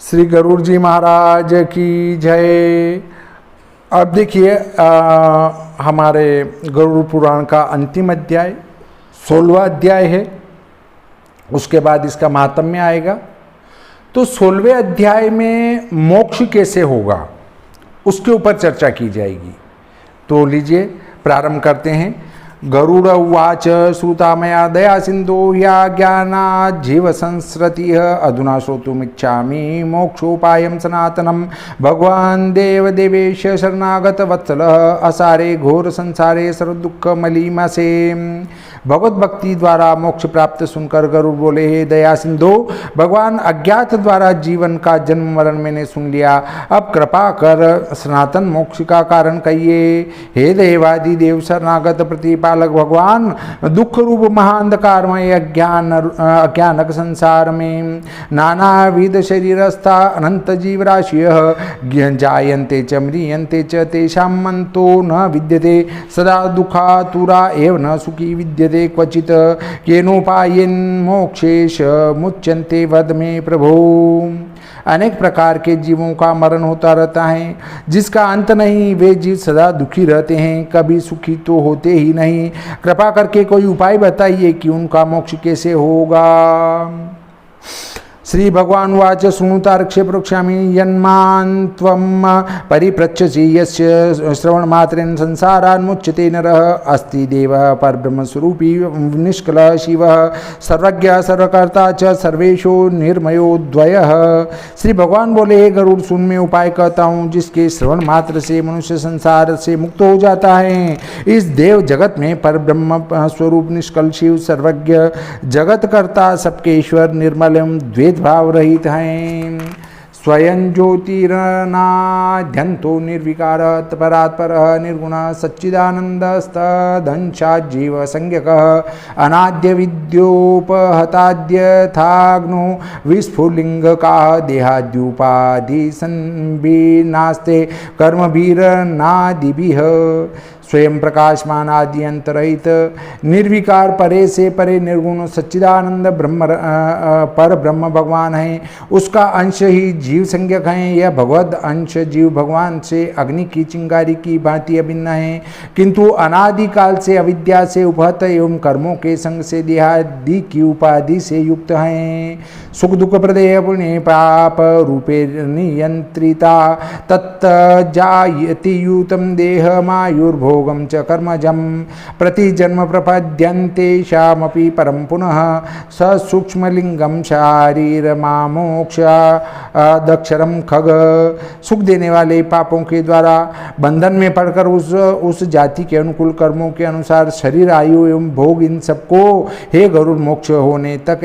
श्री गरुड़ जी महाराज की जय। अब देखिए हमारे गरुड़ पुराण का अंतिम अध्याय 16वां अध्याय है। उसके बाद इसका महात्म्य आएगा। तो 16वें अध्याय में मोक्ष कैसे होगा उसके ऊपर चर्चा की जाएगी। तो लीजिए प्रारंभ करते हैं। गरुड़ उवाच श्रुता मया दया सिंधु या ज्ञानात् जीव संस्रति अधुना श्रोतुमिच्छामि मोक्षोपायं सनातनं भगवान् देवदेवेश शरणागत वत्सलः असारे घोर संसारे सर्वदुख मलीमसे। भगवत भक्ति द्वारा मोक्ष प्राप्त सुनकर गरुड़ बोले, हे दया सिंधु, भगवान अज्ञात द्वारा जीवन का जन्म मरण मैंने सुन लिया, अब कृपा कर सनातन मोक्ष का कारण कहिए। हे देवादि देव शरणागत प्रतिपालक भगवान, दुख रूप महाअंधकारमय अज्ञानक संसार में नाना विध शरीरस्था अनंत जीव राशियः जायन्ते च म्रियन्ते च तेषां मन्तो न विद्यते सदा दुःखातुरा एव न सुखी विद्यते क्वचित् केनोपायेन मोक्षेश मुच्यन्ते वद मे प्रभो। अनेक प्रकार के जीवों का मरण होता रहता है जिसका अंत नहीं। वे जीव सदा दुखी रहते हैं, कभी सुखी तो होते ही नहीं। कृपा करके कोई उपाय बताइए कि उनका मोक्ष कैसे होगा। श्री भगवान वाच शृणुतार्क्ष्य प्रोक्ष्यामि यन्मान् त्वं परिपृच्छसि यस्य श्रवणमात्रेण संसारान्मुच्यते नरः अस्ति देवः परब्रह्मस्वरूपी निष्कलः शिवः सर्वज्ञ सर्वकर्ता च सर्वेषु निर्मयो द्वयः। श्री भगवान बोले, हे गरुड़ सुन, मैं उपाय कहता हूँ जिसके श्रवण मात्र से मनुष्य संसार से मुक्त हो जाता है। इस देव जगत में परब्रह्म स्वरूप निष्कल शिव सर्वज्ञ जगतकर्ता सबके ईश्वर निर्मल द्वैत भाव रहित हैं। स्वयं ज्योतिरनाद्यंतो निर्विकार परात्पर निर्गुण सच्चिदानंदस्तदंशात् जीव संज्ञकः अनाद्य विद्योपहताद्यथाग्नो विस्फुलिंगकाः देहाद्युपाधि संविनास्ते कर्मभिरनादिभिः। स्वयं प्रकाशमान आदि अंतरहित निर्विकार परे से परे निर्गुण सच्चिदानंद ब्रह्म पर ब्रह्म भगवान है। उसका अंश ही जीव संज्ञक है। यह भगवद अंश जीव भगवान से अग्नि की चिंगारी की भांति अभिन्न है, किंतु अनादिकाल से अविद्या से उपहत एवं कर्मों के संग से देहादि की उपाधि से युक्त हैं। सुख दुख प्रदेय पुण्य पाप रूपे नियंत्रिता तत्जायति यूतम देह मायुर्भोग च कर्मजं प्रति जन्म प्रपद्यन्ते श्यामपि परम पुनः स सूक्ष्मलिंगम शारीर मामोक्ष दक्षरम खग। सुख देने वाले पापों के द्वारा बंधन में पड़कर उस जाति के अनुकूल कर्मों के अनुसार शरीर आयु एवं भोग इन सबको हे गरुड़ मोक्ष होने तक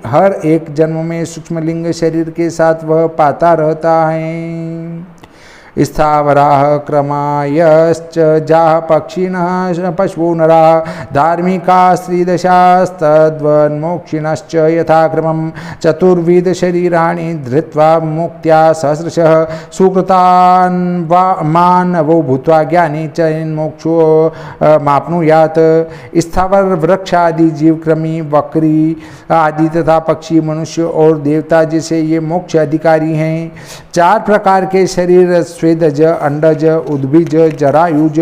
हर एक जन्म में सूक्ष्मलिंग शरीर के साथ वह पाता रहता है। स्थावराः क्रमायश्च जाः पक्षिणः पशवो नराः धार्मिकाः स्त्रीदशास्तद्वन्मोक्षिणश्च यथाक्रमं चतुर्विध शरीराणि धृत्वा मुक्त्या सहस्रशः सुकृतान् मानवो भूत्वा ज्ञानी च मोक्षो माप्नुयात्। स्थावर वृक्ष आदि जीव कृमि बकरी आदि तथा पक्षी मनुष्य और देवता जैसे ये मोक्ष अधिकारी हैं। चार प्रकार के शरीर स्वेदज अंडज उद्भिज जरायुज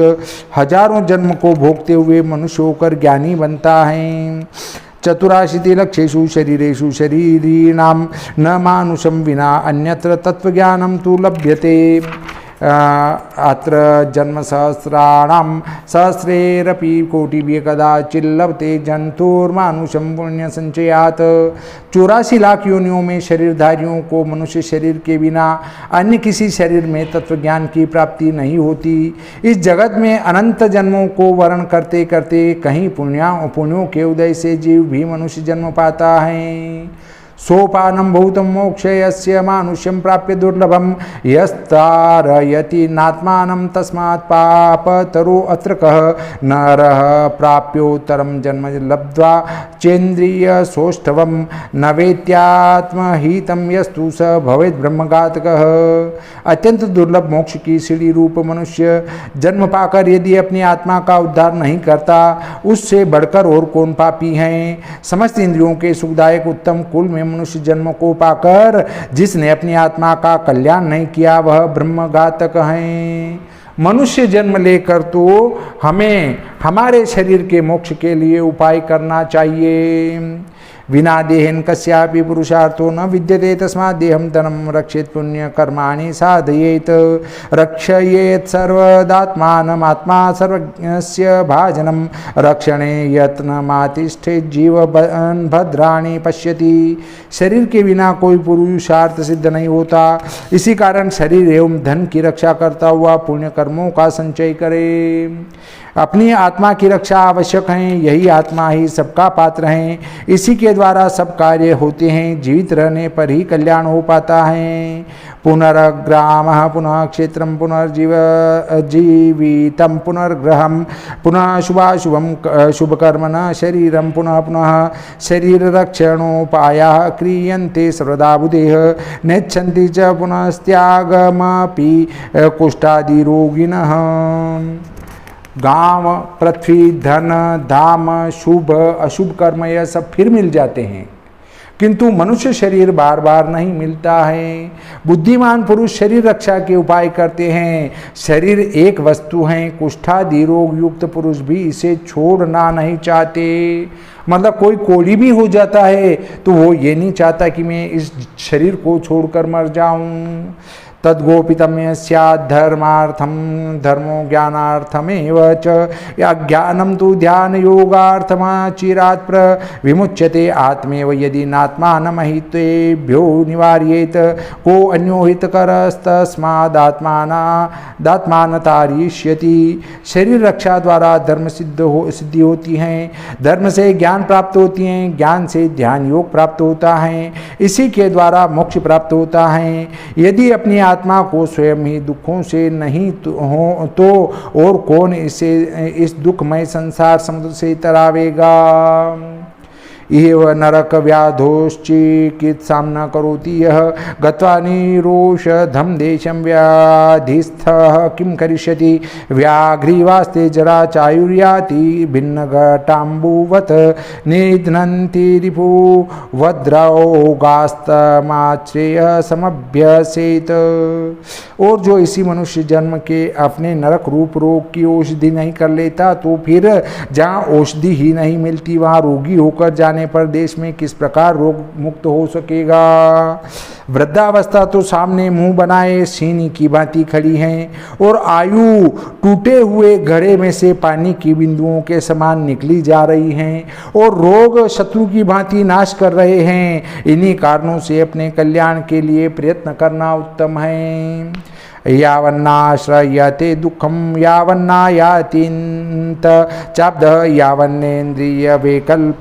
हजारों जन्म को भोगते हुए मनुष्य होकर ज्ञानी बनता है। चतुराशीति लक्षेषु शरीरेषु शरीरिणां न मानुषं विना अन्यत्र तत्वज्ञानं तु लभ्यते। अत्र जन्म सहस्राणां सहस्रेरपि कोटिभिः कदाचिल्लभते जंतुर्मानुषं पुण्य संचयात्। 84 लाख योनियों में शरीरधारियों को मनुष्य शरीर के बिना अन्य किसी शरीर में तत्वज्ञान की प्राप्ति नहीं होती। इस जगत में अनंत जन्मों को वर्ण करते करते कहीं पुण्यों के उदय से जीव भी मनुष्य जन्म पाता है। सोपानम भूतम मोक्ष यस्य मानुष्यं प्राप्य दुर्लभम यस्तारयति नात्मानं तस्मात् पापतरो अत्र कः नरः प्राप्योत्तरं जन्म लब्ध्वा चेन्द्रिय सौष्ठवं न वेत्यात्महितं यस्तु स भवेत् ब्रह्मघातकः। अत्यंत दुर्लभ मोक्ष की सीढ़ी रूप मनुष्य जन्म पाकर यदि अपनी आत्मा का उद्धार नहीं करता, उससे बढ़कर और कौन पापी हैं। समस्त इंद्रियों के सुखदायक उत्तम कुल में मनुष्य जन्म को पाकर जिसने अपनी आत्मा का कल्याण नहीं किया वह ब्रह्मघातक है। मनुष्य जन्म लेकर तो हमें हमारे शरीर के मोक्ष के लिए उपाय करना चाहिए। विना देहेन कस्यापि पुरुषार्थो न विद्यते तस्मात् देहं धनं रक्षेत् पुण्य कर्माणि साधयेत् रक्षयेत् सर्वदात्मानम् आत्मा सर्वज्ञस्य भाजनं रक्षणे यत्नमातिष्ठेत् जीव भद्राणि पश्यति। शरीर के बिना कोई पुरुषार्थ सिद्ध नहीं होता, इसी कारण शरीर एवं धन की रक्षा करता हुआ पुण्य कर्मों का संचय करे। अपनी आत्मा की रक्षा आवश्यक है, यही आत्मा ही सबका पात्र है, इसी के द्वारा सब कार्य होते हैं। जीवित रहने पर ही कल्याण हो पाता है। पुनर्ग्रामः पुनः क्षेत्रम पुनर्जीव जीवितम पुनर्ग्रहम पुनः शुभाशुभम शुभकर्मण शरीरम पुनः पुनः शरीर रक्षणोपायाः क्रियन्ते सर्वदा बुधेः नेच्छन्ति च पुनस्त्यागमपि कुष्ठादिरोगिणः। गांव, पृथ्वी, धन, धाम, शुभ अशुभ कर्म यह सब फिर मिल जाते हैं, किंतु मनुष्य शरीर बार बार नहीं मिलता है। बुद्धिमान पुरुष शरीर रक्षा के उपाय करते हैं। शरीर एक वस्तु है, कुष्ठादि रोग युक्त पुरुष भी इसे छोड़ना नहीं चाहते। मतलब कोई कोढ़ी भी हो जाता है तो वो ये नहीं चाहता कि मैं इस शरीर को छोड़कर मर जाऊं। तद्गोपितम स्यात् धर्मार्थम धर्मो ज्ञानार्थमेव च अज्ञानम तु ध्यान योगार्थमाचिरात् विमुच्यते आत्मेव यदि नात्मानमहितेभ्यो निवार्येत को अन्यो हितकरस्तस्मादात्मान तारिष्यति। शरीर रक्षा द्वारा धर्म सिद्धि होती है, धर्म से ज्ञान प्राप्त होती है, ज्ञान से ध्यान योग प्राप्त होता है, इसी के द्वारा मोक्ष प्राप्त होता है। यदि अपनी आत्मा को स्वयं ही दुखों से नहीं हो तो और कौन इसे इस दुखमय संसार समुद्र से तरावेगा। इव नरक व्याधोश्चिकित्सां न करोति यः गत्वा निरोषधं देशं व्याधिस्थः किं करिष्यति। व्याघ्रीवास्ते जरा चायुर्याति भिन्नघटाम्बुवत् निध्नन्ति रिपु वज्रोगास्तमाश्रेय समभ्यसेत। और जो इसी मनुष्य जन्म के अपने नरक रूप रोग की औषधि नहीं कर लेता तो फिर जहाँ औषधि ही नहीं मिलती वहाँ रोगी होकर जाने पर देश में किस प्रकार रोग मुक्त हो सकेगा। वृद्धावस्था तो सामने मुंह बनाए सीनी की भांति खड़ी है और आयु टूटे हुए घड़े में से पानी की बिंदुओं के समान निकली जा रही हैं और रोग शत्रु की भांति नाश कर रहे हैं। इन्हीं कारणों से अपने कल्याण के लिए प्रयत्न करना उत्तम है। यावन्नाश्रयते दुःखं यावन्नायातीन्त चाब्दः यावन्नेन्द्रिय विकल्प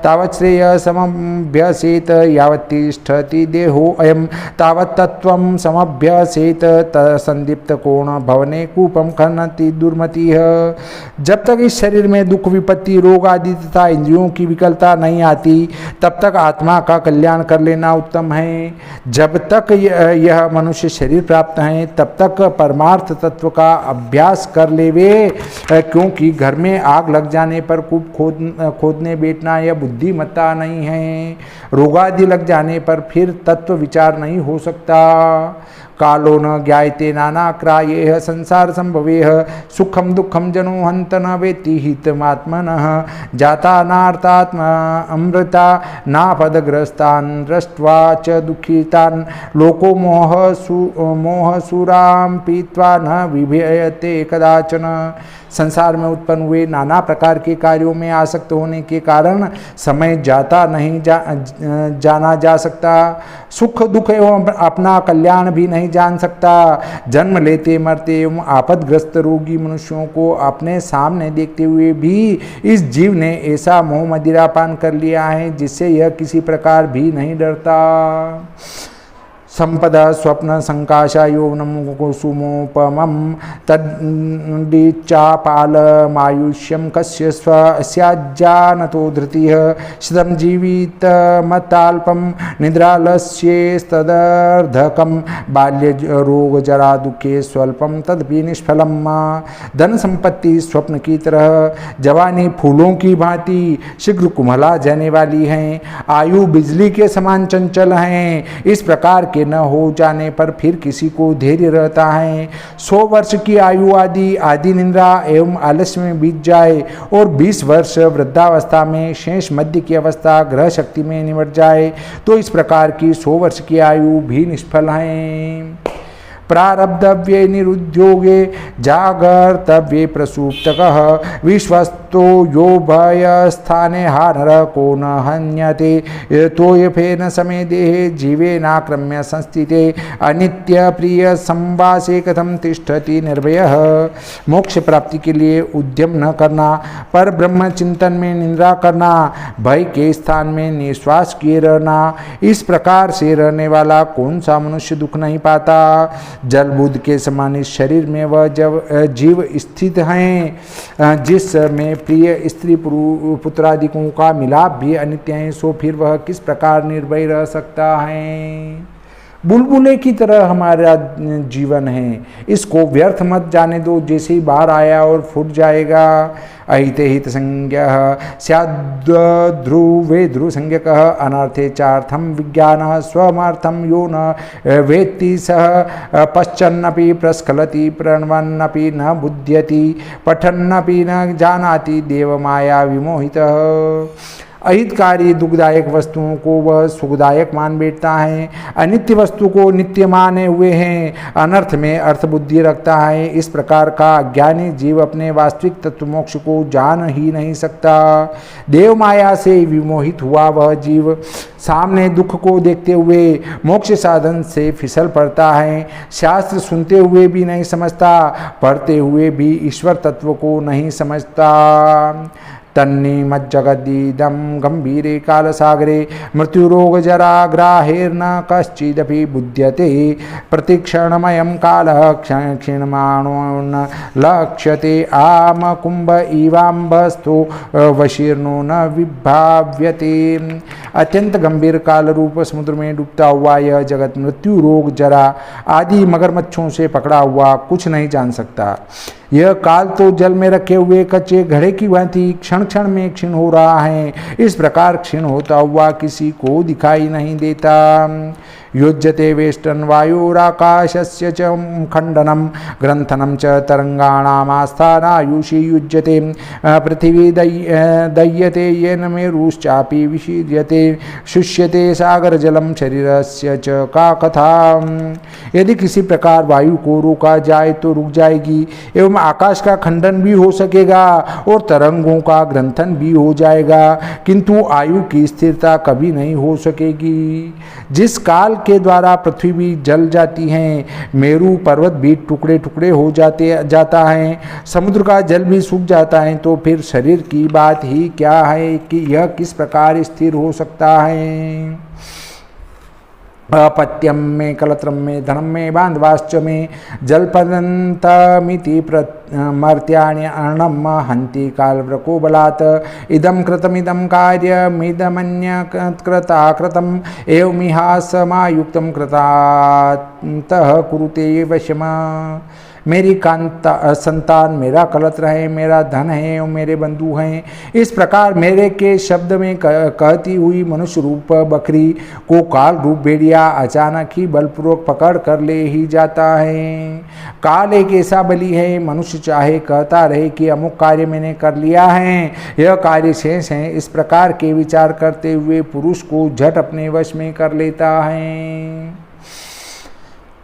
तावत् श्रेयसमभ्यसेत यावत्तिष्ठति देहो अयं तावत् तत्त्वं समभ्यसेत संदीप्त कोण भवने कूपम खनति दुर्मतिः। जब तक इस शरीर में दुख विपत्ति रोग आदि तथा इंद्रियों की विकलता नहीं आती तब तक आत्मा का कल्याण कर लेना उत्तम है। जब तक यह मनुष्य शरीर प्राप्त है तब तक परमार्थ तत्व का अभ्यास कर लेवे, क्योंकि घर में आग लग जाने पर कूप खोदने बैठना यह बुद्धिमत्ता नहीं है। रोगादि लग जाने पर फिर तत्व विचार नहीं हो सकता। कालो न ज्ञायते नानाक्रायेह संसार संभवेह सुखम दुखम जनो हंत न वेत्ति हितमात्मनः जाता नार्तात्मा अमृता नापदग्रस्तान् दृष्ट्वा च दुःखितान् लोको मोहसुरां पीत्वा न विभयते कदाचन। संसार में उत्पन्न हुए नाना प्रकार के कार्यों में आसक्त होने के कारण समय जाता नहीं जाना जा सकता। सुख दुख एवं अपना कल्याण भी नहीं जान सकता। जन्म लेते मरते एवं आपदग्रस्त रोगी मनुष्यों को अपने सामने देखते हुए भी इस जीव ने ऐसा मोह मदिरा पान कर लिया है जिससे यह किसी प्रकार भी नहीं डरता। संपद स्वप्न संकाशा यौवनम कुसुमोपमं तद्चापालमायुष्यं कस्य स्याज्जानतो धृतिः शतं जीवितमताल्पं निद्रालस्येस्तदर्धकं बाल्यरोगजरा दुखे स्वल्पं तदपि निष्फलम्। धन संपत्ति स्वप्न की तरह, जवानी फूलों की भांति शीघ्र कुम्हला जाने वाली है, आयु बिजली के समान चंचल है। इस प्रकार के न हो जाने पर फिर किसी को धैर्य रहता है। 100 वर्ष की आयु आदि निंद्रा एवं आलस्य में बीत जाए और 20 वर्ष वृद्धावस्था में शेष मध्य की अवस्था ग्रह शक्ति में निमट जाए तो इस प्रकार की 100 वर्ष की आयु भी निष्फल है। प्रारब्धव्ये निरुद्योगे जागर्तव्ये प्रसुप्तकः विश्वस्तो यो भयस्थाने हानर को न हन्यते तोयफेन समय देहे जीवेनाक्रम्य संस्थिते अनित्य प्रिय संवासे कथम तिष्ठति निर्भयः। मोक्ष प्राप्ति के लिए उद्यम न करना, पर ब्रह्म चिंतन में निंद्रा करना, भय के स्थान में निश्वास किए रहना, इस प्रकार से रहने वाला कौन सा मनुष्य दुख नहीं पाता। जल बुद्ध के समान इस शरीर में वह जब जीव स्थित हैं जिसमें प्रिय स्त्री पुत्रादिकों का मिलाप भी अनित्य है, सो फिर वह किस प्रकार निर्भय रह सकता है। बुलबुले की तरह हमारा जीवन है, इसको व्यर्थ मत जाने दो, जैसे ही बाहर आया और फूट जाएगा। अहिते हित संज्ञः स्याद्ध्रुवे ध्रुव संज्ञकः अनर्थे चार्थम विज्ञानः स्वमर्थम यो न वेत्ति सः पश्चन्नपि प्रस्खलति प्रणवन्नपि न बुध्यति पठन्नपि न जानाति देवमाया विमोहितः। अहितकारी दुखदायक वस्तुओं को वह सुखदायक मान बैठता है, अनित्य वस्तु को नित्य माने हुए हैं, अनर्थ में अर्थ बुद्धि रखता है। इस प्रकार का अज्ञानी जीव अपने वास्तविक तत्व मोक्ष को जान ही नहीं सकता। देव माया से विमोहित हुआ वह जीव सामने दुख को देखते हुए मोक्ष साधन से फिसल पड़ता है। शास्त्र सुनते हुए भी नहीं समझता, पढ़ते हुए भी ईश्वर तत्व को नहीं समझता। तन्निमज्जगदीदं गंभीरे कालसागरे मृत्युरोगजराग्राहेर्न कश्चिदपि बुध्यते प्रतिक्षणमयं कालः क्षीणमाणो न लक्ष्यते आमकुंभ इवाम्बस्थो वशीर्णो न विभाव्यते। अत्यंत गंभीर काल रूप समुद्र में डूबता हुआ यह जगत मृत्यु रोग जरा आदि मगरमच्छों से पकड़ा हुआ कुछ नहीं जान सकता। यह काल तो जल में रखे हुए कच्चे घड़े की भांति क्षण क्षण में क्षीण हो रहा है, इस प्रकार क्षीण होता हुआ किसी को दिखाई नहीं देता। युज्यते वेष्टन वायुराकाशस्य च खंडनम ग्रंथनम च तरंगाणामास्थानायुषी युज्यते पृथिवी दह्यते येन मेरुश्चापि विशीर्यते शुष्यते सागर जलम शरीरस्य च का कथा। यदि किसी प्रकार वायु को रोका जाए तो रुक जाएगी, एवं आकाश का खंडन भी हो सकेगा और तरंगों का ग्रंथन भी हो जाएगा, किंतु आयु की स्थिरता कभी नहीं हो सकेगी। जिस काल के द्वारा पृथ्वी भी जल जाती है, मेरू पर्वत भी टुकड़े टुकड़े हो जाता है, समुद्र का जल भी सूख जाता है, तो फिर शरीर की बात ही क्या है कि यह किस प्रकार स्थिर हो सकता है। अपत्यम में कलत्रम में धनम में बांधवाश्च में जलपदंतमिति मर्त्यानि अर्णम हंति कालव्रको बलात् इदं कृतमिदं कार्यमिदमन्य कृता कृतम् एवमिहासमायुक्तं कृतान्तः कुरुते वशमा। मेरी संतान मेरा कलत्र है, मेरा धन है और मेरे बंधु हैं। इस प्रकार मेरे के शब्द में कहती हुई मनुष्य रूप बकरी को काल रूप भेड़िया अचानक ही बलपूर्वक पकड़ कर ले ही जाता है। काल एक ऐसा बली है, मनुष्य चाहे कहता रहे कि अमुक कार्य मैंने कर लिया है, यह कार्य शेष है, इस प्रकार के विचार करते हुए पुरुष को झट अपने वश में कर लेता है।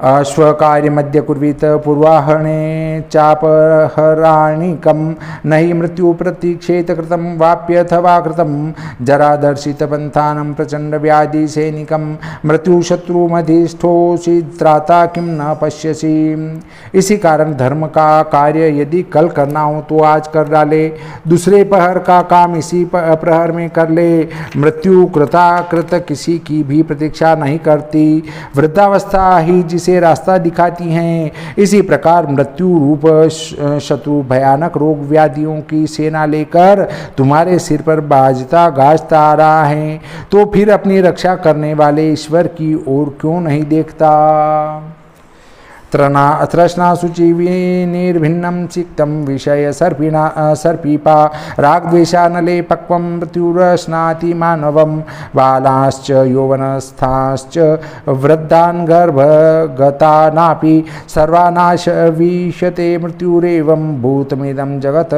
स्वकार्यमद्य कुर्वीत पूर्वाहणे चापहराणिकं न हि मृत्यु प्रतीक्षेत कृतं वाप्यथवा कृतं जरादर्शितपन्थानं प्रचण्डव्याधिसैनिकं मृत्युशत्रुमधिष्ठोऽसि त्राता किं न पश्यसि। इसी कारण धर्म का कार्य यदि कल करना हो तो आज कर डाले, दूसरे पहर का काम इसी प्रहर में कर ले। मृत्यु कृताकृत किसी की भी प्रतीक्षा नहीं करती, वृद्धावस्था ही जिसे रास्ता दिखाती हैं। इसी प्रकार मृत्यु रूप शत्रु भयानक रोग व्याधियों की सेना लेकर तुम्हारे सिर पर बाजता गाजता आ रहा है, तो फिर अपनी रक्षा करने वाले ईश्वर की ओर क्यों नहीं देखता। तृष्णा शुचि विनिर्भिन्नं सिक्तं विषय सर्पीपा रागद्वेषानले पक्वं मृत्युरश्नाति मानवं बालाश्च यौवनस्थाश्च वृद्धान् गर्भगतानापि सर्वानाश विशते मृत्युरेवं भूतमिदं जगत।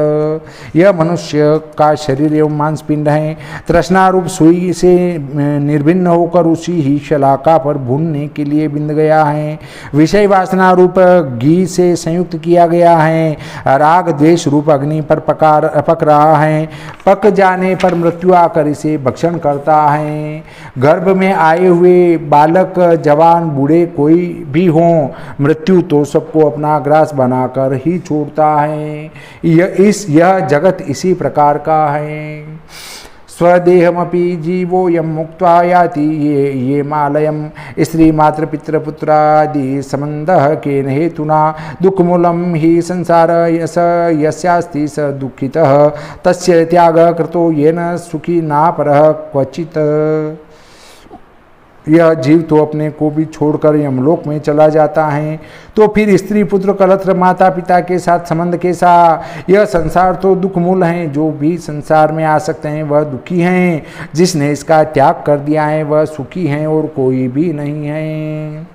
यह मनुष्य का शरीर एवं मांसपिंड है, तृष्णा रूप सुई से निर्भिन्न होकर उसी ही शलाका पर भूनने के लिए बिंद गया है। विषय वासना रूप घी से संयुक्त किया गया है, राग द्वेष रूप अग्नि पर पक रहा है। पक जाने पर मृत्यु आकर इसे भक्षण करता है। गर्भ में आए हुए बालक, जवान, बूढ़े कोई भी हो, मृत्यु तो सबको अपना ग्रास बनाकर ही छोड़ता है। यह जगत इसी प्रकार का है। स्वदेहमपि जीवोऽयं मुक्त्वा याति ये मालयं स्त्री मातृ पितृ पुत्रादि संबंधः केन हेतुना दुःखमूलं हि संसार यस्यास्ति स दुःखितः तस्य त्यागः कृतो येन सुखी नापरः क्वचित्। यह जीव तो अपने को भी छोड़कर यमलोक में चला जाता है, तो फिर स्त्री पुत्र कलत्र माता पिता के साथ संबंध कैसा। यह संसार तो दुख मूल है, जो भी संसार में आ सकते हैं वह दुखी हैं, जिसने इसका त्याग कर दिया है वह सुखी है और कोई भी नहीं है।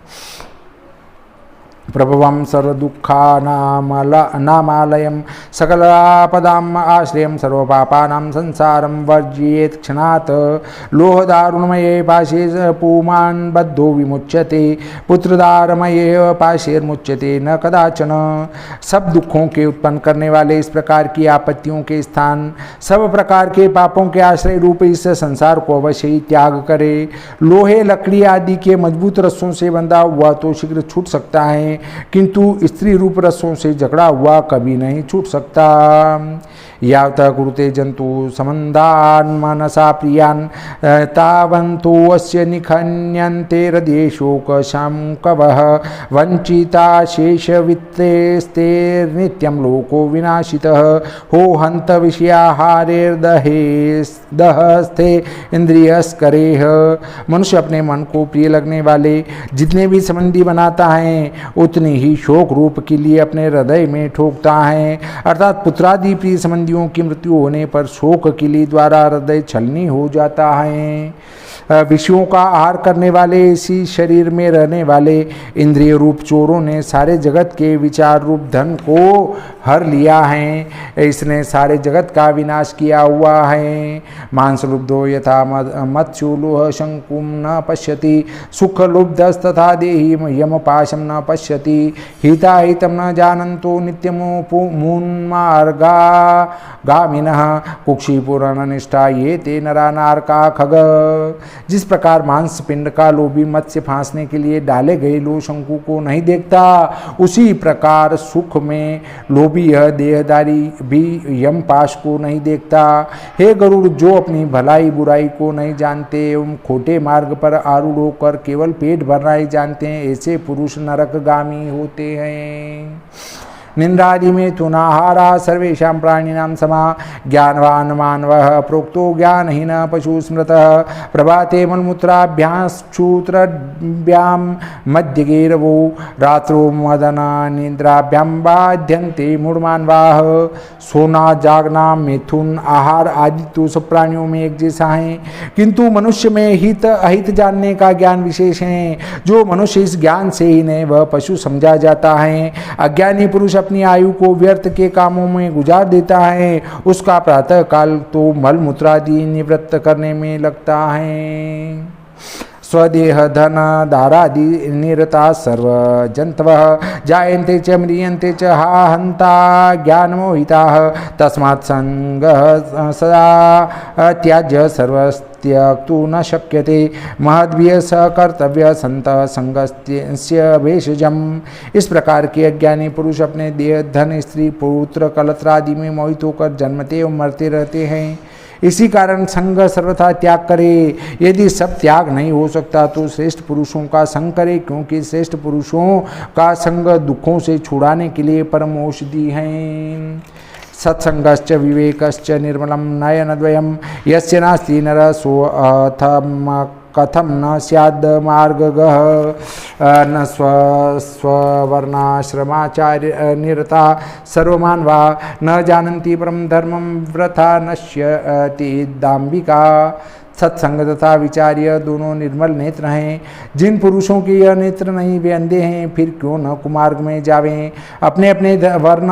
प्रभवं सर्वदुःखानामालयं सकलापदाम् आश्रयं सर्वपापानां संसारं वर्जयेत् क्षणात्। लोहदारुणमये पाशे पुमान् बद्धो विमुच्यते, पुत्रदारमये पाशेर्मुच्यते न कदाचन। सब दुखों के उत्पन्न करने वाले इस प्रकार की आपत्तियों के स्थान, सब प्रकार के पापों के आश्रय रूप इस संसार को अवश्य ही त्याग करे। लोहे लकड़ी आदि के मजबूत रस्सों से बंधा हुआ तो शीघ्र छूट सकता है, किंतु स्त्री रूप रसों से झगड़ा हुआ कभी नहीं छूट सकता। यावत कुरुते जंतु समन्दान् मनसा प्रियान् तावन्तो अस्य निखन्यन्ते हृदये शोकशङ्कवः वञ्चिता शेषवित्तेस्तेर्नित्यं लोको विनाशितः हो हन्त विषयाहारेर्दहस्ते इंद्रियस्करेह। मनुष्य अपने मन को प्रिय लगने वाले जितने भी संबंधी बनाता है, उतनी ही शोक रूप के लिए अपने हृदय में ठोकता है। अर्थात पुत्रादि प्रिय संबंधियों की मृत्यु होने पर शोक किली द्वारा हृदय छलनी हो जाता है। विषयों का आहार करने वाले इसी शरीर में रहने वाले इंद्रिय रूप चोरों ने सारे जगत के विचार रूप धन को हर लिया है, इसने सारे जगत का विनाश किया हुआ है। मांस लुब्धो यथा मत्स्युलोह शंकुम न पश्यति, सुख लुब्धस्तथा देहि यमपाशम न पश्यति, हिताहितं न जानन्तो नित्यमुन्मार्गागामिनः कुक्षिपुराणनिष्ठा ये ते नरा नारका खग। जिस प्रकार मांस पिंड का लोभी मत्स्य फांसने के लिए डाले गए लो शंकु को नहीं देखता, उसी प्रकार सुख में लोभी यह देहदारी भी यमपाश को नहीं देखता। हे गरुड़, जो अपनी भलाई बुराई को नहीं जानते एवं खोटे मार्ग पर आरूढ़ होकर केवल पेट भरना ही जानते हैं, ऐसे पुरुष नरकगामी होते हैं। निंदादि में तुनाहारा सर्वेषां प्राणिनां समा, ज्ञानवान् मानवः प्रोक्तो ज्ञानहीन पशु स्मृतः। प्रभाते मलमूत्राभ्यां मध्यगेरवो, रात्रो मदन निद्राभ्यां बाध्यन्ते मूढ़मानवाः। सोना, जागना, मिथुन, आहार आदि तो सब प्राणियों में एक जैसा है, किंतु मनुष्य में हित अहित जानने का ज्ञान विशेष है। जो मनुष्य इस ज्ञान से ही नहीं वह पशु समझा जाता है। अज्ञानी पुरुष अपनी आयु को व्यर्थ के कामों में गुजार देता है, उसका प्रातः काल तो मल मूत्रादि निवृत्त करने में लगता है। स्वदेह धन दारादि निरता सर्वजन्तवः जायन्ते च म्रियन्ते च हा हन्ता ज्ञानमोहिताः तस्मात् संगः सदा त्याज्य सर्वस्त्यक्तु न शक्यते महद्भिः स कर्तव्य संत संगस्य भेषजम्। इस प्रकार के अज्ञानी पुरुष अपने देह धन स्त्री पुत्र कलत्र आदि में मोहित होकर जन्मते और मरते रहते हैं। इसी कारण संग सर्वथा त्याग करे। यदि सब त्याग नहीं हो सकता तो श्रेष्ठ पुरुषों का संग करे, क्योंकि श्रेष्ठ पुरुषों का संग दुखों से छुड़ाने के लिए परम औषधि है। सत्संगश्च विवेकश्च निर्मलम नयनद्वयम् यस्य नास्ति नरः सोऽथम कथम न स्याद् मार्गगः न स्ववर्णाश्रमाचार्य निरता सर्वमानवा न जानन्ति परम धर्मं वृथा नश्यति दाम्भिका। सत्संग तथा विचार्य दोनों निर्मल नेत्र हैं। जिन पुरुषों के यह नेत्र नहीं वे अंधे हैं, फिर क्यों न कुमार्ग में जावें। अपने अपने वर्ण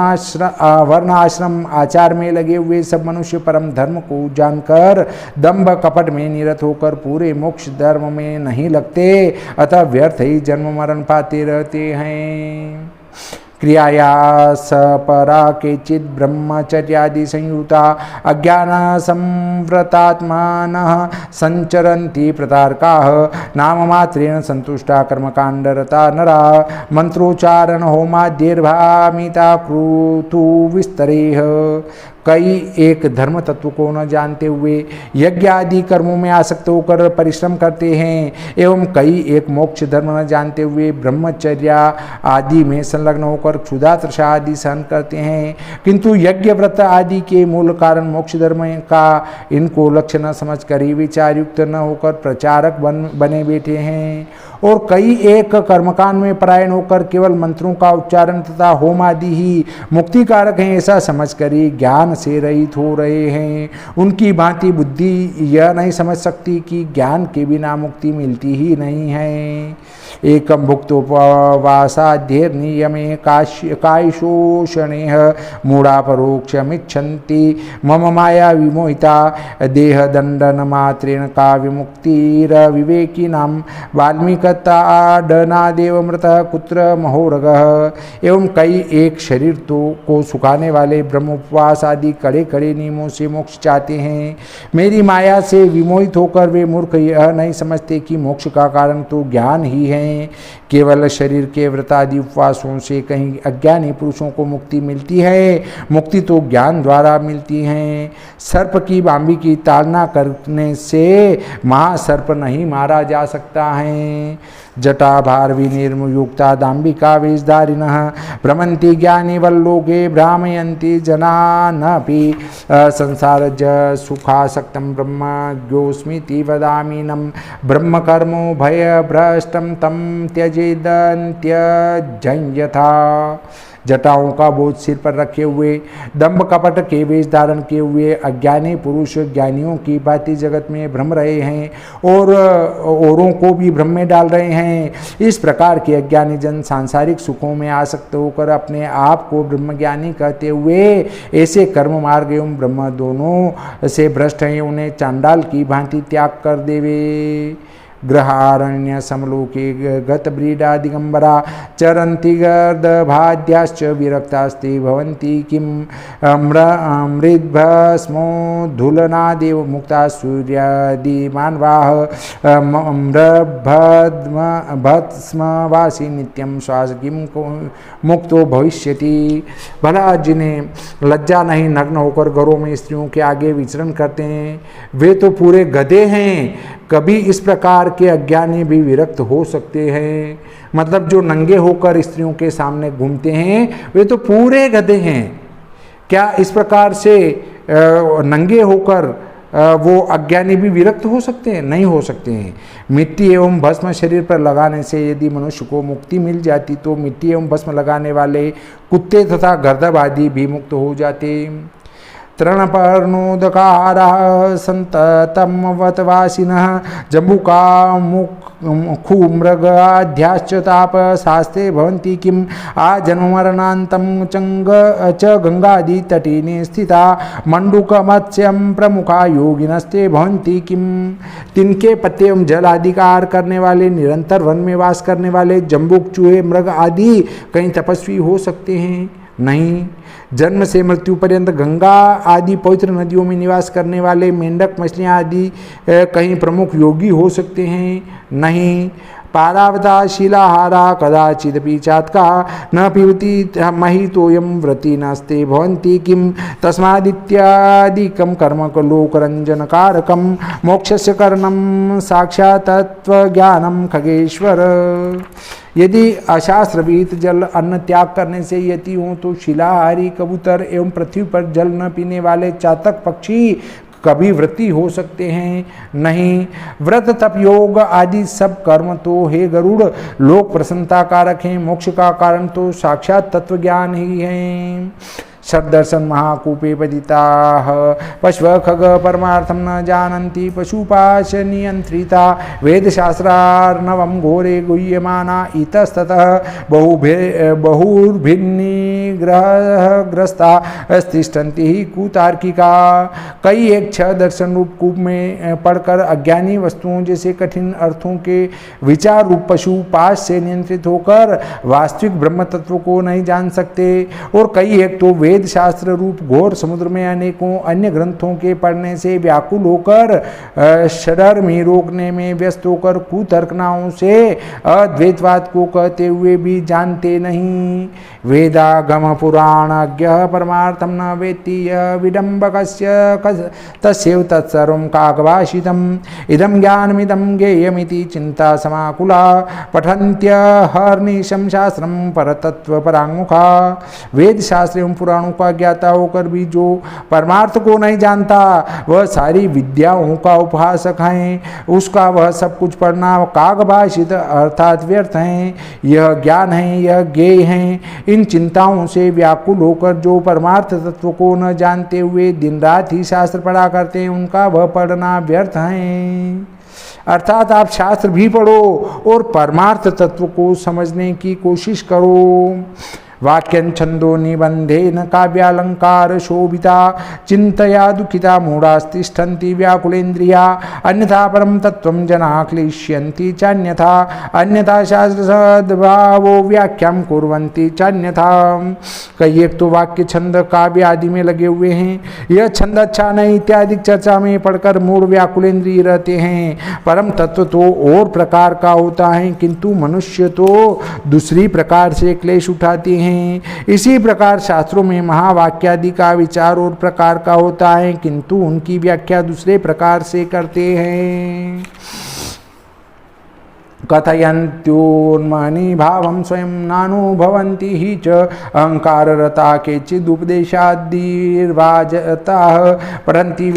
आश्रम आचार में लगे हुए सब मनुष्य परम धर्म को जानकर दंभ कपट में निरत होकर पूरे मोक्ष धर्म में नहीं लगते, अतः व्यर्थ ही जन्म मरण पाते रहते हैं। क्रियाया सपरा केचित् ब्रह्मचर्यादि संयुता अज्ञान संवृतात्मानः संचरन्ति प्रतारकाः नाममात्रेण संतुष्टा कर्मकाण्डरता नरा मंत्रोच्चारण होमाद्यैर्भामिता क्रूतु विस्तरेह। कई एक धर्म तत्व को न जानते हुए यज्ञ आदि कर्मों में आसक्त होकर परिश्रम करते हैं, एवं कई एक मोक्ष धर्म न जानते हुए ब्रह्मचर्या आदि में संलग्न होकर क्षुधा तृषा आदि सहन करते हैं, किंतु यज्ञ व्रत आदि के मूल कारण मोक्ष धर्म का इनको लक्ष्य न समझकर ही विचार युक्त न होकर प्रचारक बने बैठे हैं। और कई एक कर्मकांड में परायण होकर केवल मंत्रों का उच्चारण तथा होम आदि ही मुक्ति कारक हैं, ऐसा समझकर ही ज्ञान से रहित हो रहे हैं। उनकी भांति बुद्धि यह नहीं समझ सकती कि ज्ञान के बिना मुक्ति मिलती ही नहीं है। एकम भुक्तोपवासाध्येर नियमे कायशोषणेह मूढ़ा परोक्षमिच्छन्ति मम माया विमोहिता देह दंडन मात्रेण का विमुक्तिर विवेकिनां वाल्मीकताडनादेव मृत कुत्र महोरगः। एवं कई एक शरीर को सुखाने वाले ब्रह्म उपवास आदि कड़े कड़े नियमों से मोक्ष चाहते हैं। मेरी माया से विमोहित होकर वे मूर्ख यह नहीं समझते कि मोक्ष का कारण तो ज्ञान ही है। केवल शरीर के व्रत आदि उपवासों से कहीं अज्ञानी पुरुषों को मुक्ति मिलती है, मुक्ति तो ज्ञान द्वारा मिलती है। सर्प की बांबी की ताड़ना करने से महासर्प नहीं मारा जा सकता है। जटा भार विनिर्मुक्ता दाम्बिका वेशधारिणः भ्रमन्ति ज्ञानी वल्लोके भ्रामयन्ति जनानपि संसारज सुखासक्तं ब्रह्मज्ञोऽस्मीति वदामिनं ब्रह्मकर्मो भयभ्रष्टं तं त्यजेदन्त्यजन्यथा। जटाओं का बोझ सिर पर रखे हुए दंभ कपट के वेश धारण किए हुए अज्ञानी पुरुष ज्ञानियों की भांति जगत में भ्रम रहे हैं और औरों को भी भ्रम में डाल रहे हैं। इस प्रकार के अज्ञानी जन सांसारिक सुखों में आसक्त होकर अपने आप को ब्रह्मज्ञानी कहते हुए ऐसे कर्म मार्ग एवं ब्रह्म दोनों से भ्रष्ट हैं, उन्हें चांडाल की भांति त्याग कर देवे। ग्रहारण्य समलोके गत ब्रीडा दिगंबरा चरन्ति गर्दभाद्याश्च विरक्तास्ते भवन्ति किं मृद्भस्मोद्धूलनादेव मुक्ता सूर्यादि मानवाः भस्मवासी नित्यं श्वास किं मुक्तो भविष्यति। भला जिन्हें लज्जा नहीं नग्न होकर घरों में स्त्रियों के आगे विचरण करते हैं, वे तो पूरे गधे हैं। कभी इस प्रकार के अज्ञानी भी विरक्त हो सकते हैं। मतलब जो नंगे होकर स्त्रियों के सामने घूमते हैं वे तो पूरे गधे हैं। क्या इस प्रकार से नंगे होकर वो अज्ञानी भी विरक्त हो सकते हैं? नहीं हो सकते हैं। मिट्टी एवं भस्म शरीर पर लगाने से यदि मनुष्य को मुक्ति मिल जाती तो मिट्टी एवं भस्म लगाने वाले कुत्ते तथा गर्दभ आदि भी मुक्त हो जाते। तृणपर्णोदकाहारः सन्ततमवतवासिनः जम्बुका मुखुमृगाद्याश्च तापशास्त्रे भवन्ति किम् आजन्ममरणान्तं च गङ्गादितटीने स्थिता मंडूकमत्स्यं प्रमुखा योगिनस्ते भवन्ति किम्। तिनके पत्ते एवं जल आदि का आहार करने वाले, निरंतर वन में वास करने वाले जम्बुक, चूहे, मृग आदि कहीं तपस्वी हो सकते हैं? नहीं। जन्म से मृत्यु पर्यंत गंगा आदि पवित्र नदियों में निवास करने वाले मेंढक, मछलियाँ आदि कहीं प्रमुख योगी हो सकते हैं? नहीं। पारावता शीलाहारा कदाचिदपि चात्का न पिबति महितोऽयं व्रती नास्ते भवन्ति किं। तस्मादित्यादिकं कर्म लोकरञ्जनकारकं मोक्षस्य कारणं साक्षात् तत्त्वज्ञानं खगेश्वर। यदि अशास्त्रविहित जल अन्न त्याग करने से यति हों तो शिलाहारी कबूतर एवं पृथ्वी पर जल न पीने वाले चातक पक्षी कभी व्रती हो सकते हैं? नहीं। व्रत तप योग आदि सब कर्म तो हे गरुड़ लोक प्रसन्नता कारक हैं, मोक्ष का कारण तो साक्षात तत्व ज्ञान ही है। सदर्शन महाकूपे पतिताः पश्व खग परमार्थम न जानन्ति पशुपाश नियंत्रिता वेदशास्त्रार्णवं घोरे गुह्यमाना इतस्ततः बहुर्भिन्निग्रहग्रस्ता तिष्ठन्ति ही कुतार्किका। कई एक छह दर्शन रूप कूप में पढ़कर अज्ञानी वस्तुओं जैसे कठिन अर्थों के विचार रूप पशु पाश से नियंत्रित होकर वास्तविक ब्रह्म तत्व को नहीं जान सकते, और कई एक तो वेद शास्त्र रूप घोर समुद्र में अनेकों अन्य ग्रंथों के पढ़ने से व्याकुल होकर शरम रोकने में व्यस्त होकर कुतर्कनाओं से अद्वैतवाद को कहते हुए भी जानते नहीं। वेदागम पुराणज्ञ परमार्थम न वेत्ति विडम्बकस्य तस्यैव तत्सर्वं काकभाषितम् इदं ज्ञानमिदं ज्ञेयमिति चिंता समाकुला पठन्त्यहर्निशं शास्त्रं परतत्व पराङ्मुखा। वेद शास्त्र एवं पुराणों का ज्ञाता होकर भी जो परमार्थ को नहीं जानता वह सारी विद्याओं का उपहासक है, उसका वह सब कुछ पढ़ना काकभाषित अर्थात व्यर्थ है। यह ज्ञान है, यह ज्ञेय है। इन चिंताओं से व्याकुल होकर जो परमार्थ तत्व को न जानते हुए दिन रात ही शास्त्र पढ़ा करते हैं, उनका वह पढ़ना व्यर्थ है। अर्थात आप शास्त्र भी पढ़ो और परमार्थ तत्व को समझने की कोशिश करो। वाक्यं छंदो निबंधेन काव्यालंकार शोभिता चिंतया दुखिता मूढ़ास्तिष्ठन्ति व्याकुलेन्द्रिया अन्यथा परम तत्वं जना क्लेश्यन्ति चान्यथा अन्यथा शास्त्र सद्भावो व्याख्यां कुर्वन्ति चान्यथा। कई एक तो वाक्य छंद काव्य आदि में लगे हुए हैं, यह छंद अच्छा नहीं इत्यादि चर्चा में पढ़कर मूढ़ व्याकुलेन्द्रिय रहते हैं। परम तत्व तो और प्रकार का होता है, किंतु मनुष्य तो दूसरी प्रकार से क्लेश उठाते हैं। इसी प्रकार शास्त्रों में महावाक्यादि का विचार और प्रकार का होता है, किंतु उनकी व्याख्या दूसरे प्रकार से करते हैं। कथयन्त्योन्मनि भावं स्वयं नानुभवन्ति हि च अहंकाररता केचिदुपदेशाद्दीर्वाजताः पठन्ति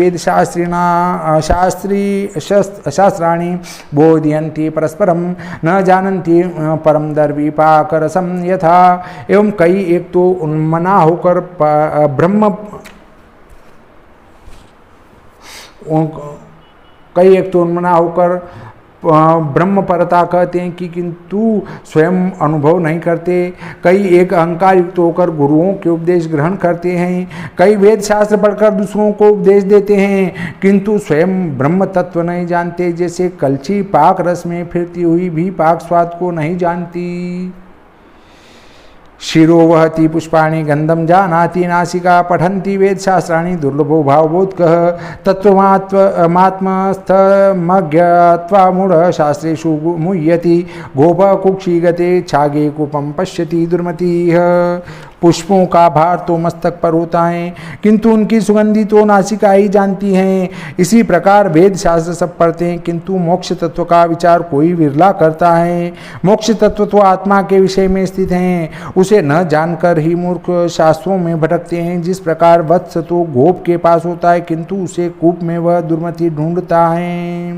शास्त्राणि बोधयन्ति परस्परं न जानन्ति परम दर्विपाकरसं यथा। एवं कई एक तो उन्मना होकर ब्रह्म परता कहते हैं कि किंतु स्वयं अनुभव नहीं करते। कई एक अहंकार युक्त होकर गुरुओं के उपदेश ग्रहण करते हैं। कई वेद शास्त्र पढ़कर दूसरों को उपदेश देते हैं, किंतु स्वयं ब्रह्म तत्व नहीं जानते। जैसे कलछी पाक रस में फिरती हुई भी पाक स्वाद को नहीं जानती। शिरो वहति पुष्पाणि गंधम जानाति नासिका पठन्ति वेद शास्त्राणि दुर्लभो भावबोधकः तत्त्वमात्मस्थमज्ञत्वा मूढ़ शास्त्रेषु मुह्यति गोप कुक्षी गते छागे कूपम पश्यति दुर्मतिः। पुष्पों का भार तो मस्तक पर होता है, किंतु उनकी सुगंधि तो नासिका ही जानती है। इसी प्रकार वेद शास्त्र सब पढ़ते हैं, किंतु मोक्ष तत्व का विचार कोई विरला करता है। मोक्ष तत्व तो आत्मा के विषय में स्थित है, उसे न जानकर ही मूर्ख शास्त्रों में भटकते हैं। जिस प्रकार वत्स तो गोप के पास होता है, किंतु उसे कूप में वह दुर्मति ढूंढता है।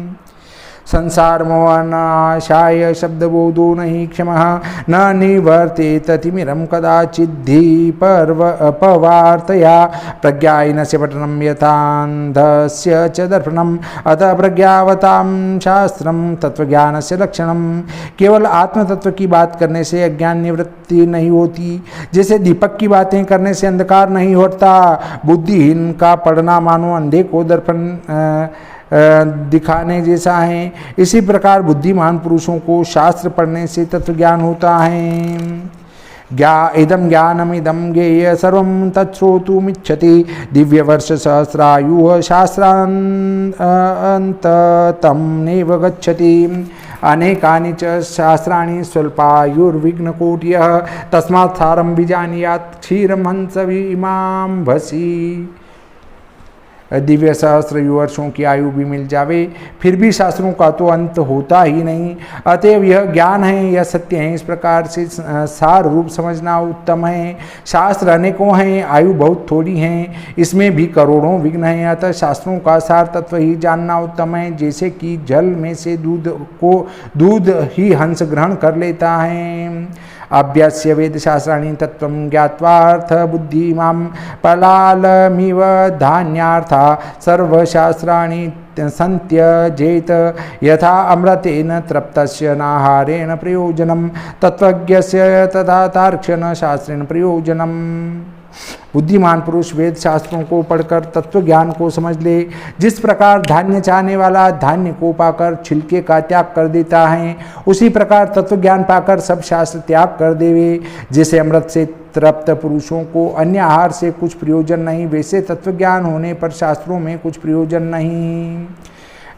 संसार मोहनाशाय शब्दबोधो नहीं क्षमः न निवर्तेत तिमिरं कदाचिद्धि पवार्तया प्रज्ञायनस्य पठनं यथान्धस्य च दर्पणम् अतः प्रज्ञावतां शास्त्रं तत्वज्ञानस्य लक्षणम्। केवल आत्म तत्व की बात करने से अज्ञान निवृत्ति नहीं होती, जैसे दीपक की बातें करने से अंधकार नहीं होता। बुद्धिहीन का पढ़ना मानो अंधे को दर्पण दिखाने जैसा है। इसी प्रकार बुद्धिमान पुरुषों को शास्त्र पढ़ने से तत्व ज्ञान होता है। इदं ज्ञानमिदं ज्ञेय सर्वं तच्छ्रोतुमिच्छति दिव्यवर्ष सहस्रायुः शास्त्रान्ततं नैव गच्छति। अनेकानि च शास्त्राणि स्वल्पायुर्विघ्नकोट्यः तस्मात् सारं विजानीयात् क्षीरं हंस इमाम्भसि। दिव्य सहस्र वर्षों की आयु भी मिल जावे फिर भी शास्त्रों का तो अंत होता ही नहीं। अतएव यह ज्ञान है, यह सत्य है, इस प्रकार से सार रूप समझना उत्तम है। शास्त्र अनेकों हैं, आयु बहुत थोड़ी है, इसमें भी करोड़ों विघ्न हैं। अतः शास्त्रों का सार तत्व ही जानना उत्तम है। जैसे कि जल में से दूध ही हंस ग्रहण कर लेता है। अभ्यस्य वेदशास्त्राणि तत्त्वं ज्ञात्वार्थ बुद्धिमां पलालमिव धान्यार्था सर्वशास्त्राणि संत्यजेत यथा अमृतेन तृप्तस्य नाहारेण प्रयोजनं तत्त्वज्ञस्य तथा तार्क्ष्येण शास्त्रेण प्रयोजनम्। बुद्धिमान पुरुष वेद शास्त्रों को पढ़कर तत्व ज्ञान को समझ ले। जिस प्रकार धान्य चाहने वाला धान्य को पाकर छिलके का त्याग कर देता है, उसी प्रकार तत्व ज्ञान पाकर सब शास्त्र त्याग कर देवे। जैसे अमृत से तृप्त पुरुषों को अन्य आहार से कुछ प्रयोजन नहीं, वैसे तत्व ज्ञान होने पर शास्त्रों में कुछ प्रयोजन नहीं।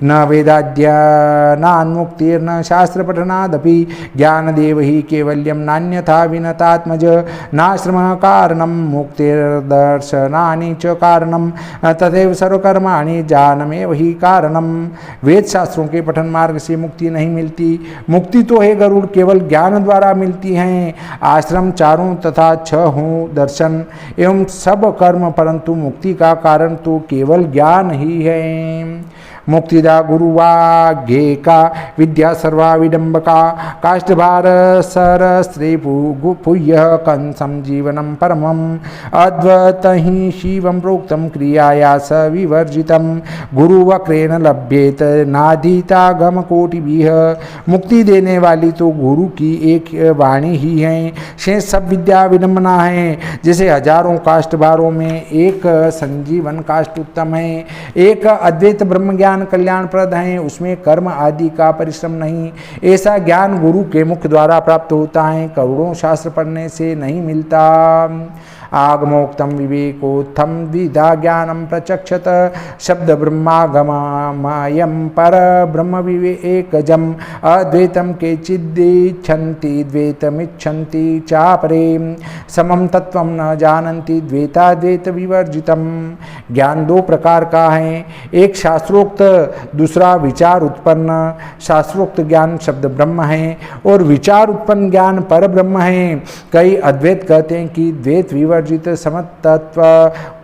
न वेदाध्ययनान्मुक्तिर्न शास्त्रपठनादपि ज्ञानदेव हि केवल्यं नान्यथा विनतात्मज नाश्रमः कारणं मुक्तिर्दर्शनानि च कारणं तथैव सर्वकर्माणि ज्ञानमेव हि कारणम। वेद शास्त्रों के पठन मार्ग से मुक्ति नहीं मिलती। मुक्ति तो है गरुड़, केवल ज्ञान द्वारा मिलती हैं। आश्रम चारों तथा 6 हों दर्शन एवं सब कर्म, परंतु मुक्ति का कारण तो केवल ज्ञान ही है। मुक्तिदा गुरुवाग्ये का विद्या सर्वा विडंबका काष्ठभार सर स्त्री पुय्य कंसम जीवनम परमम अद्वतहि शिवम प्रोक्तम क्रियाया स विवर्जितम गुरुवक्रेण लभ्येत नाधीतागम कोटिभिः। मुक्ति देने वाली तो गुरु की एक वाणी ही है, शेष सब विद्या विडंबना है। जैसे हजारों काष्ठभारों में एक संजीवन काष्ठ उत्तम है, एक अद्वैत ब्रह्म ज्ञान कल्याणप्रद है, उसमें कर्म आदि का परिश्रम नहीं। ऐसा ज्ञान गुरु के मुख द्वारा प्राप्त होता है, करोड़ों शास्त्र पढ़ने से नहीं मिलता। आगमोक्तम विवेकोत्थम द्विधा ज्ञानम प्रचक्षत शब्द ब्रह्मागमयम पर ब्रह्म विवेकजम अद्वैतम के चिदिच्छन्ति द्वैतमिच्छन्ति चापरे समम तत्वम न जानन्ति द्वैताद्वैत विवर्जितम। ज्ञान 2 प्रकार का है, एक शास्त्रोक्त, दूसरा विचार उत्पन्न। शास्त्रोक्त ज्ञान शब्द ब्रह्म है और विचार उत्पन्न ज्ञान पर ब्रह्म है। कई अद्वैत कहते हैं कि द्वैत विवर्जित समतत्व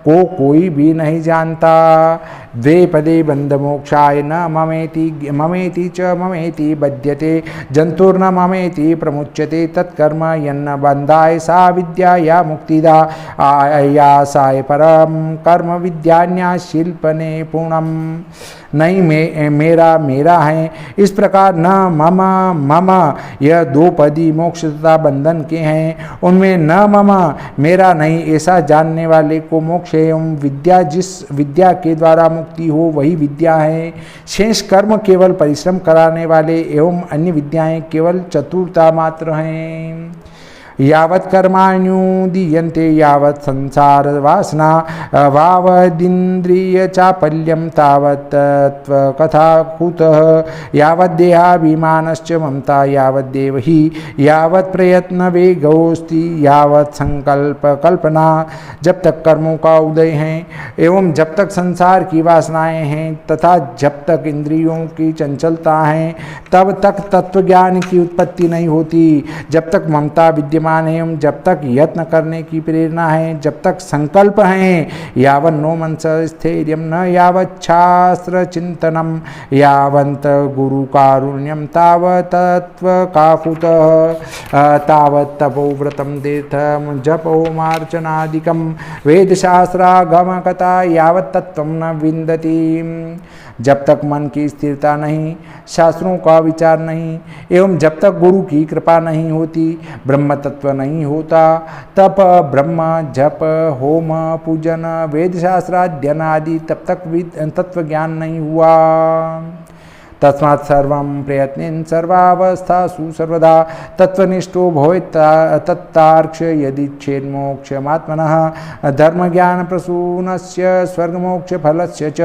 को कोई भी नहीं जानता। द्वे पदे बंध मोक्षाय न ममेति ममेति च ममेति बध्यते जंतुर्न ममेति प्रमुच्यते तत्कर्म यन्न बंधाय सा विद्या या मुक्तिदा आयासाय परम कर्म विद्यान्या शिल्पने पूर्णम। नहीं मेरा मेरा है, इस प्रकार न मम मम यह 2 पदी मोक्ष तथा बंधन के हैं। उनमें न मम मेरा नहीं ऐसा जानने वाले को मोक्ष एवं विद्या, जिस विद्या के द्वारा मुक्ति हो वही विद्या है। शेष कर्म केवल परिश्रम कराने वाले एवं अन्य विद्याएं केवल चतुरता मात्र हैं। यावत् कर्माण्युदीयन्ते यावत् संसार वासना वावदिन्द्रिय चापल्यं तावत् तत्त्वकथा कुतः यावत् देहाभिमानश्च ममता यावत् देव हि यावत् प्रयत्न वेगोस्ति यावत् संकल्प कल्पना। जब तक कर्मों का उदय है एवं जब तक संसार की वासनाएं हैं तथा जब तक इंद्रियों की चंचलता है तब तक तत्वज्ञान की उत्पत्ति नहीं होती। जब तक ममता विद्यमान विद्यमान है, जब तक यत्न करने की प्रेरणा है, जब तक संकल्प है, यावन् नो मनस स्थैर्यं न यावत् शास्त्र चिंतनम यावंत गुरु कारुण्यम तावत् तत्व काकुतः तावत् तपो व्रतम तीर्थम जपो मार्चनादिकम वेदशास्त्रागम कथा यावत् तत्त्वं न विन्दति। जब तक मन की स्थिरता नहीं, शास्त्रों का विचार नहीं, एवं जब तक गुरु की कृपा नहीं होती, ब्रह्म तत्व नहीं होता, तप ब्रह्म जप होम पूजन वेदशास्त्राध्ययन आदि तब तक तत्व ज्ञान नहीं हुआ। तस्मात् सर्वं प्रयत्नेन सर्वावस्थासु सर्वदा तत्वनिष्ठो भवेत् तत्तार्क्ष यदि चेन्मोक्षमात्मनः धर्मज्ञानप्रसूनस्य स्वर्गमोक्षफलस्य च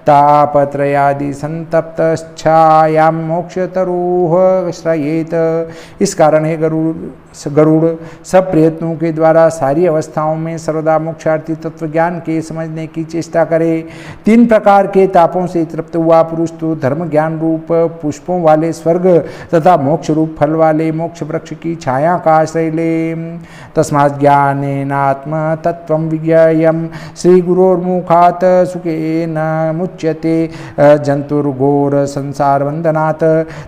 तापत्रयादि संतप्तच्छायां मोक्षतरुः श्रयेत। इस कारण हे गरुड़ सब प्रयत्नों के द्वारा सारी अवस्थाओं में सर्वदा मोक्षार्थी तत्व ज्ञान के समझने की चेष्टा करे। 3 प्रकार के तापों से तृप्त हुआ पुरुष तो धर्म ज्ञान रूप पुष्पों वाले स्वर्ग तथा मोक्ष रूप फल वाले मोक्ष वृक्ष की छाया का आश्रय ले। तस्मात् ज्ञानेनात्म तत्वं विज्ञेयं श्री गुरोर्मुखात् सुखेन मुच्यते जंतुर्घोर संसार वंदनात्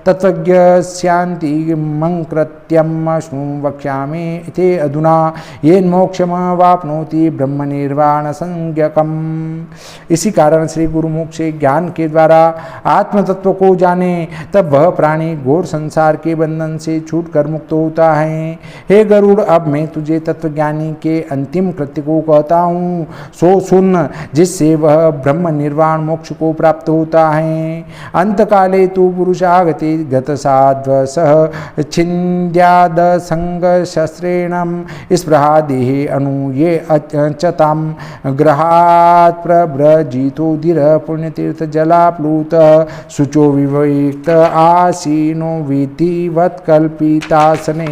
तत्वज्ञ शांति मंकृत्यम शृणु वक्ष्यामि ते अधुना येन मोक्षम वाप्नोति ब्रह्म निर्वाण संज्ञकम। इसी कारण श्री गुरुमुख से ज्ञान के द्वारा आत्म तत्व को जाने, तब वह प्राणी घोर संसार के बंधन से छूटकर मुक्त होता है। हे गरुड़, अब मैं तुझे तत्वज्ञानी के अंतिम कृत्य को कहता हूँ, सो सुन, जिससे वह ब्रह्म निर्वाण मोक्ष को प्राप्त होता है। अंत काले तु पुरुषागति गत साध्व सह छिन्द्याद संग शस्त्रेणम स्पृहा देहे अनु ये अचताम ग्रहात् प्रव्रजितो धीर पुण्यतीर्थ जलाप्लुत शुचो विवेक्त आसीनो विधिवत कल्पितासने।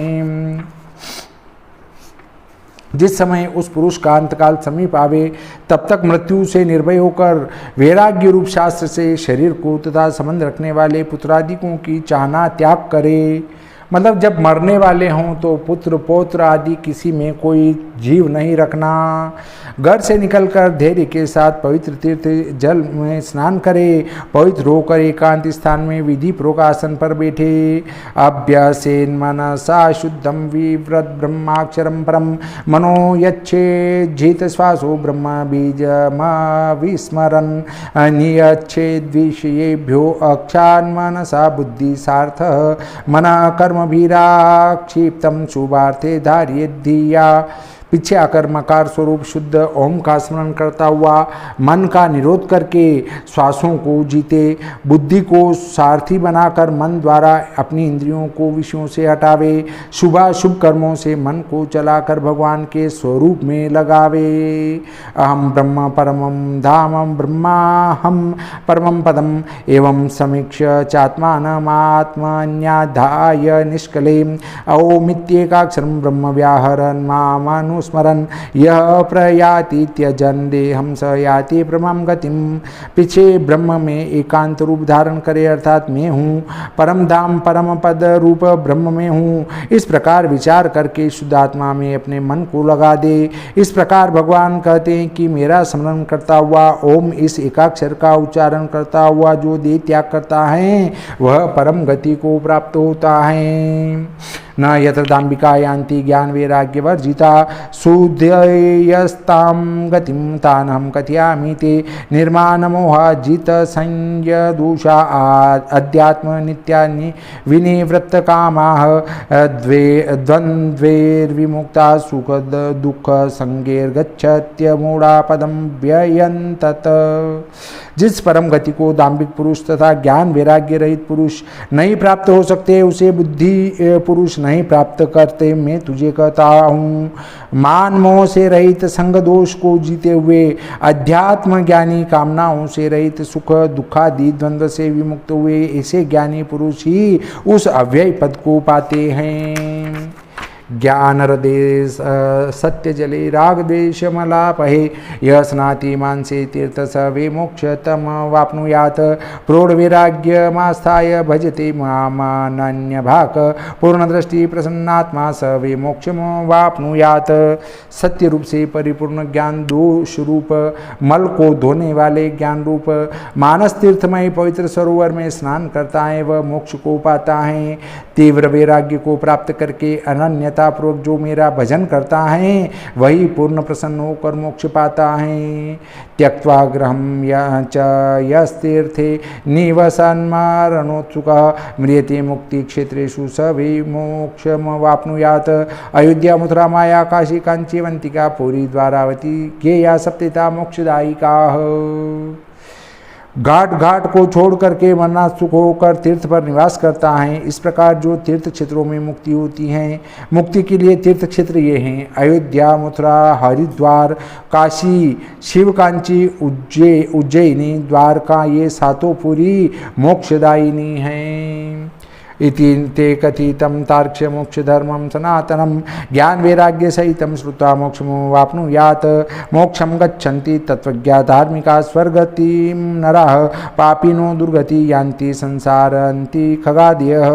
जिस समय उस पुरुष का अंतकाल समीप आवे, तब तक मृत्यु से निर्भय होकर वैराग्य रूप शास्त्र से शरीर को तथा संबंध रखने वाले पुत्रादिकों की चाहना त्याग करे। मतलब जब मरने वाले हों तो पुत्र पौत्र आदि किसी में कोई जीव नहीं रखना। घर से निकलकर धैर्य के साथ पवित्र तीर्थ जल में स्नान करे, पवित्र होकर एकांत स्थान में विधि पूर्वक आसन पर बैठे। अभ्यासेन मनसा शुद्धम विव्रत ब्रह्माक्षरम परम मनो यच्छेद श्वासो ब्रह्म बीजम विस्मरन् नियच्छेद विषयेभ्यो अक्षान् मनसा बुद्धि सार्थः मन कर्म भीराक्षिप्तम शुभार्थे धार्ये धिया। पीछे आकर मकार स्वरूप शुद्ध ओम का स्मरण करता हुआ मन का निरोध करके श्वासों को जीते, बुद्धि को सारथी बनाकर मन द्वारा अपनी इंद्रियों को विषयों से हटावे, शुभाशुभ कर्मों से मन को चलाकर भगवान के स्वरूप में लगावे। अहम ब्रह्म परमं धामं ब्रह्माहम परमं पदम एवं समीक्ष चात्मानमात्मन्याधाय निष्कले ओमित्येकाक्षरं ब्रह्म व्याहरन् मामनु स्मरण यह प्रयाति त्यजन देहम स याति ब्रह्म गतिम। पीछे ब्रह्म में एकांत रूप धारण करे, अर्थात मैं हूँ, परम धाम परम पद रूप ब्रह्म में हूँ, इस प्रकार विचार करके शुद्ध आत्मा में अपने मन को लगा दे। इस प्रकार भगवान कहते हैं कि मेरा स्मरण करता हुआ ओम इस एकाक्षर का उच्चारण करता हुआ जो देह त्याग करता है वह परम गति को प्राप्त होता है। न यत्र दाम्बिका यान्ति ज्ञान वैराग्य वर्जिता सुधयस्तां गतिं तानहं कथयामि ते निर्माण मोहाजित संयदूषा अध्यात्म नित्यानि विनिवृत्त कामाः द्वन्द्वैर्विमुक्ता सुख दुःख संगैर्गच्छत्य मूढ़ा पदम व्ययन्तत। जिस परम गति को दाम्भिक पुरुष तथा ज्ञान वैराग्य रहित पुरुष नहीं प्राप्त हो सकते, उसे बुद्धि पुरुष नहीं प्राप्त करते। मैं तुझे कहता हूँ, मान मोह से रहित संग दोष को जीते हुए अध्यात्म ज्ञानी, कामनाओं से रहित सुख दुखादि द्वंद्व से विमुक्त हुए ऐसे ज्ञानी पुरुष ही उस अव्यय पद को पाते हैं। ज्ञान हृदय सत्य जले राग द्वेष मलापहे यह स्नाति मानसे तीर्थ स विमोक्षतम वाप्नुयात् प्रौढ़ वैराग्य मास्थाय भजते मामानन्य भाक पूर्ण दृष्टि प्रसन्नात्मा स विमोक्षम वाप्नुयात्। सत्य रूप से परिपूर्ण ज्ञान दोष रूप मल को धोने वाले ज्ञान रूप मानस तीर्थमय पवित्र सरोवर में स्नान करता है वह मोक्ष को पाता है। तीव्र वैराग्य को प्राप्त करके अनन्यता पूर्वक जो मेरा भजन करता है वही पूर्ण प्रसन्न होकर मोक्ष पाता है। त्यक्त्वा गृहं यस्तीर्थे निवसन्मरणोत्सुकः म्रियते मुक्ति क्षेत्रेषु स विमोक्षमवाप्नुयात्। अयोध्या मथुरा माया काशी कांचीवंतिका पुरी द्वारावती गेया सप्तिता मोक्षदायिकाः। घाट घाट को छोड़ करके मरणात्सुक होकर तीर्थ पर निवास करता है। इस प्रकार जो तीर्थ क्षेत्रों में मुक्ति होती है, मुक्ति के लिए तीर्थ क्षेत्र ये हैं अयोध्या, मथुरा, हरिद्वार, काशी, शिवकांची, उज्जैनी, द्वारका, ये सातों पुरी मोक्षदायिनी हैं। इति ते कथितं तार्क्ष्य मोक्ष धर्मं सनातनं ज्ञान वैराग्य सहितं श्रुत्वा मोक्षमो वाप्नुयात्। मोक्षं गच्छन्ति तत्त्वज्ञा धार्मिका स्वर्गतिं नरः पापिनो दुर्गति यान्ति संसारन्ति खगादयः।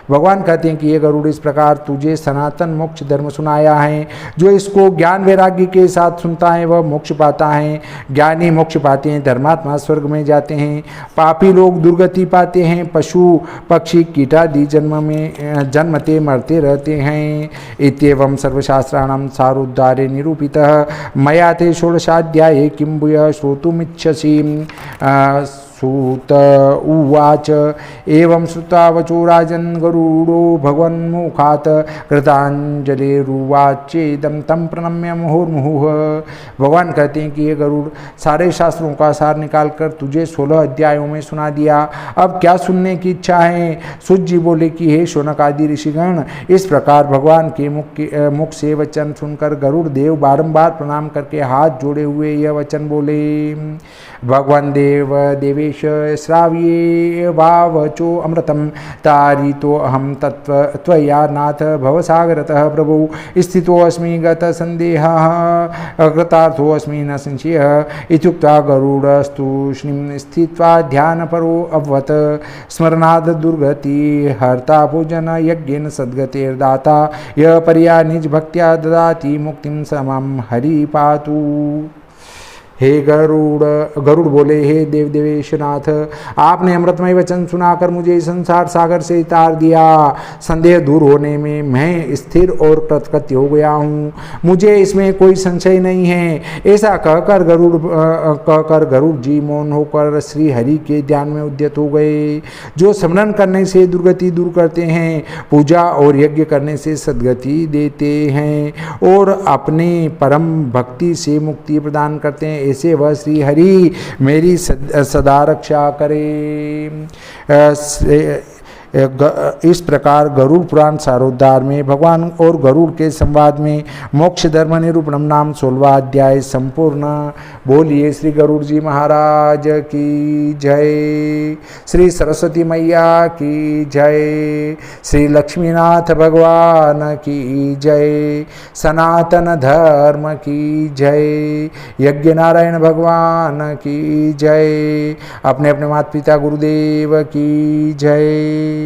भगवान कहते हैं कि ये गरुड़ इस प्रकार तुझे सनातन मोक्ष धर्म सुनाया है। जो इसको ज्ञान वैराग्य के साथ सुनता है वह मोक्ष पाता है। ज्ञानी मोक्ष पाते हैं, धर्मात्मा स्वर्ग में जाते हैं, पापी लोग दुर्गति पाते हैं, पशु पक्षी कीटादि जन्मते मरते रहते हैं। इत्येवं सर्वशास्त्राणां सारोद्धारे निरूपितः मया ते षोडशाध्याये किं भूयः श्रोतुमिच्छसि। सूत उवाच एवं श्रुत्वा वचो राजन् गरुडो भगवन्मुखात् कृताञ्जलिरुवाचेदं तं प्रणम्य मुहुर्मुहुः। भगवान कहते हैं कि ये गरुड़ सारे शास्त्रों का सार निकाल कर तुझे 16 अध्यायों में सुना दिया। अब क्या सुनने की इच्छा है। सूत जी बोले कि हे शौनक आदि ऋषिगण, इस प्रकार भगवान के मुख से वचन सुनकर गरुड़ देव बारंबार प्रणाम करके हाथ जोड़े हुए यह वचन बोले। भगवान देव देवेश श्राव्ये वावचो अमृतं तारितो अहम तत्व त्वया नाथ भवसागरतः प्रभु स्थितोऽस्मि गत संदेहः कृतार्थोऽस्मि न संशयः। इत्युक्त्वा गरुडस्तूष्णीं स्थित्वा ध्यानपरो अभवत्। स्मरणाद् दुर्गति हर्ता भोजन यज्ञेन सद्गतिर्दाता यः पर्या निज भक्त्या ददाति मुक्तिं समं हरि पातु। हे गरुड़ बोले, हे देव देवेशनाथ, आपने अमृतमय वचन सुनाकर मुझे संसार सागर से तार दिया। संदेह दूर होने में मैं स्थिर और कृतकृत्य हो गया हूँ, मुझे इसमें कोई संशय नहीं है। ऐसा कहकर गरुड़ जी मौन होकर श्री हरि के ध्यान में उद्यत हो गए। जो स्मरण करने से दुर्गति दूर करते हैं, पूजा और यज्ञ करने से सद्गति देते हैं और अपने परम भक्ति से मुक्ति प्रदान करते हैं, ऐसे वह श्री हरि मेरी सदा रक्षा करे। इस प्रकार गरुड़ पुराण सारोद्धार में भगवान और गरुड़ के संवाद में मोक्ष धर्म निरूपणम नाम 16वां अध्याय संपूर्ण। बोलिए श्री गरुड़ जी महाराज की जय, श्री सरस्वती मैया की जय, श्री लक्ष्मीनाथ भगवान की जय, सनातन धर्म की जय, यज्ञ नारायण भगवान की जय, अपने अपने माता पिता गुरुदेव की जय।